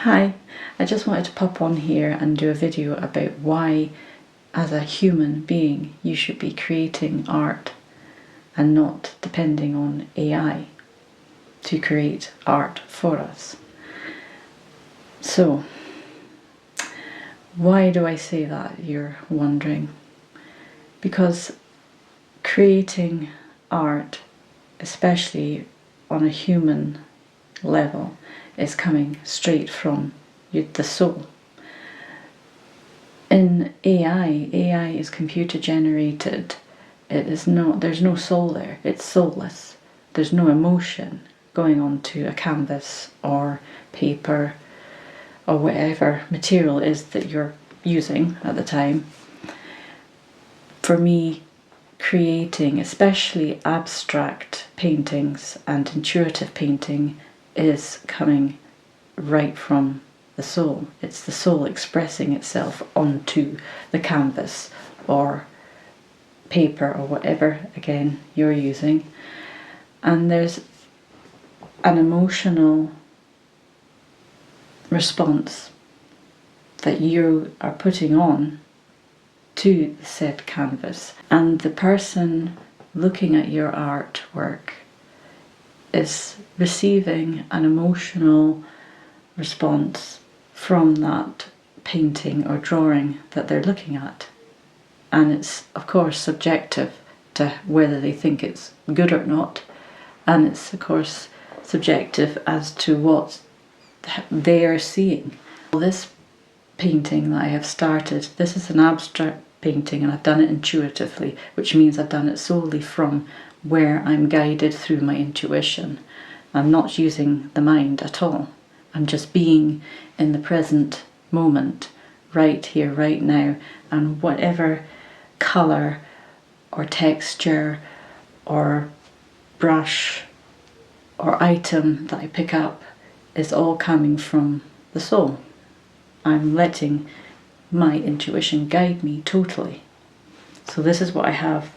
Hi, I just wanted to pop on here and do a video about why, as a human being, you should be creating art and not depending on AI to create art for us. So, why do I say that, you're wondering? Because creating art, especially on a human level, is coming straight from the soul. In AI is computer generated. It is not, there's no soul there, it's soulless. There's no emotion going onto a canvas or paper or whatever material it is that you're using at the time. For me, creating, especially abstract paintings and intuitive painting, is coming right from the soul. It's the soul expressing itself onto the canvas or paper or whatever, again, you're using. And there's an emotional response that you are putting on to the said canvas. And the person looking at your artwork is receiving an emotional response from that painting or drawing that they're looking at. And it's, of course, subjective to whether they think it's good or not. And it's, of course, subjective as to what they are seeing. This painting that I have started, this is an abstract painting and I've done it intuitively, which means I've done it solely from where I'm guided through my intuition. I'm not using the mind at all. I'm just being in the present moment, right here, right now, and whatever colour or texture or brush or item that I pick up is all coming from the soul. I'm letting my intuition guide me totally. So this is what I have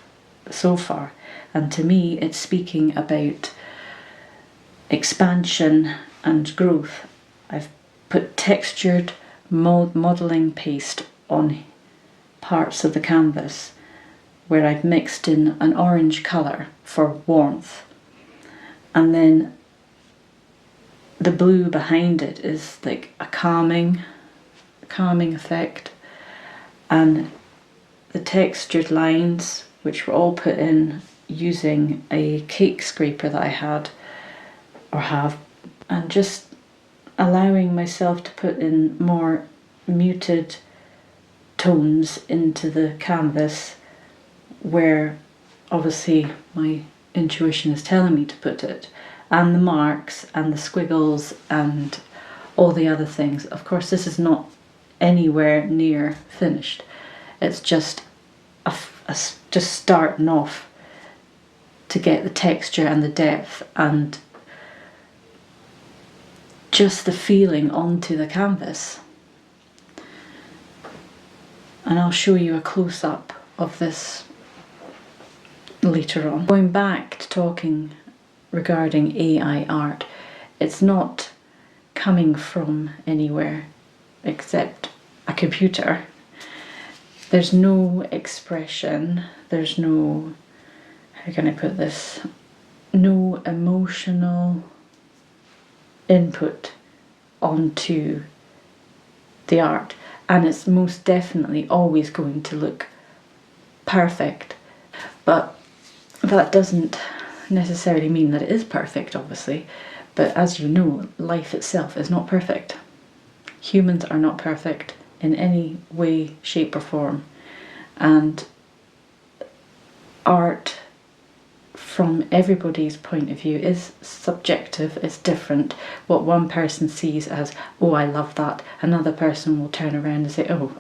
so far. And to me, it's speaking about expansion and growth. I've put textured modelling paste on parts of the canvas where I've mixed in an orange colour for warmth. And then the blue behind it is like a calming effect. And the textured lines, which were all put in using a cake scraper that I had or have, and just allowing myself to put in more muted tones into the canvas where obviously my intuition is telling me to put it, and the marks and the squiggles and all the other things. Of course, this is not anywhere near finished. It's just just starting off to get the texture and the depth and just the feeling onto the canvas. And I'll show you a close-up of this later on. Going back to talking regarding AI art, it's not coming from anywhere except a computer. There's no expression, there's no, how can I put this, no emotional input onto the art, and it's most definitely always going to look perfect. But that doesn't necessarily mean that it is perfect, obviously, but as you know, life itself is not perfect. Humans are not perfect in any way, shape or form, and art from everybody's point of view is subjective, it's different. What one person sees as, oh, I love that, another person will turn around and say, oh,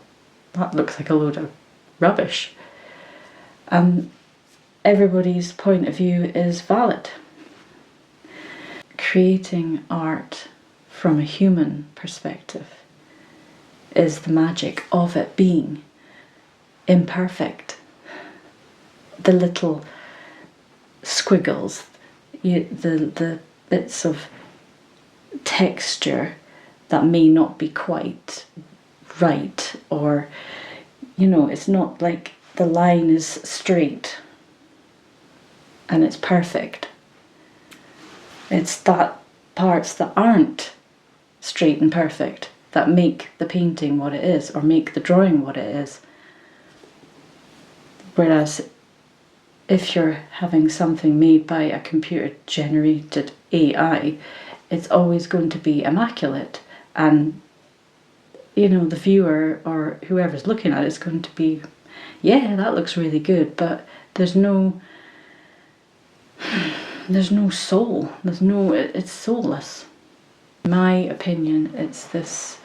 that looks like a load of rubbish. Everybody's point of view is valid. Creating art from a human perspective is the magic of it being imperfect. The little squiggles, the bits of texture that may not be quite right, or, you know, it's not like the line is straight and it's perfect. It's that parts that aren't straight and perfect that make the painting what it is, or make the drawing what it is. Whereas if you're having something made by a computer generated AI, it's always going to be immaculate, and you know, the viewer or whoever's looking at it is going to be, yeah, that looks really good, but there's no soul. It's soulless. In my opinion, it's this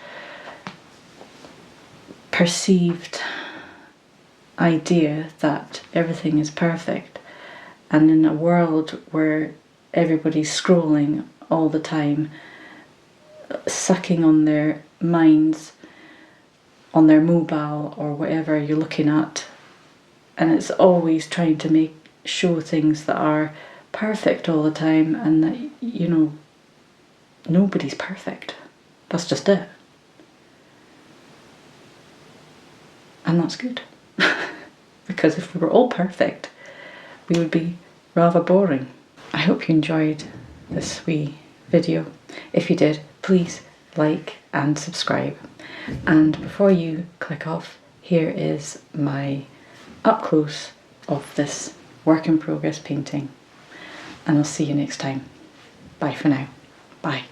perceived idea that everything is perfect, and in a world where everybody's scrolling all the time, sucking on their minds, on their mobile or whatever you're looking at, and it's always trying to show things that are perfect all the time, and that, you know, nobody's perfect. That's just it. And that's good. Because if we were all perfect, we would be rather boring. I hope you enjoyed this wee video. If you did, please like and subscribe. And before you click off, here is my up close of this work in progress painting. And I'll see you next time. Bye for now. Bye.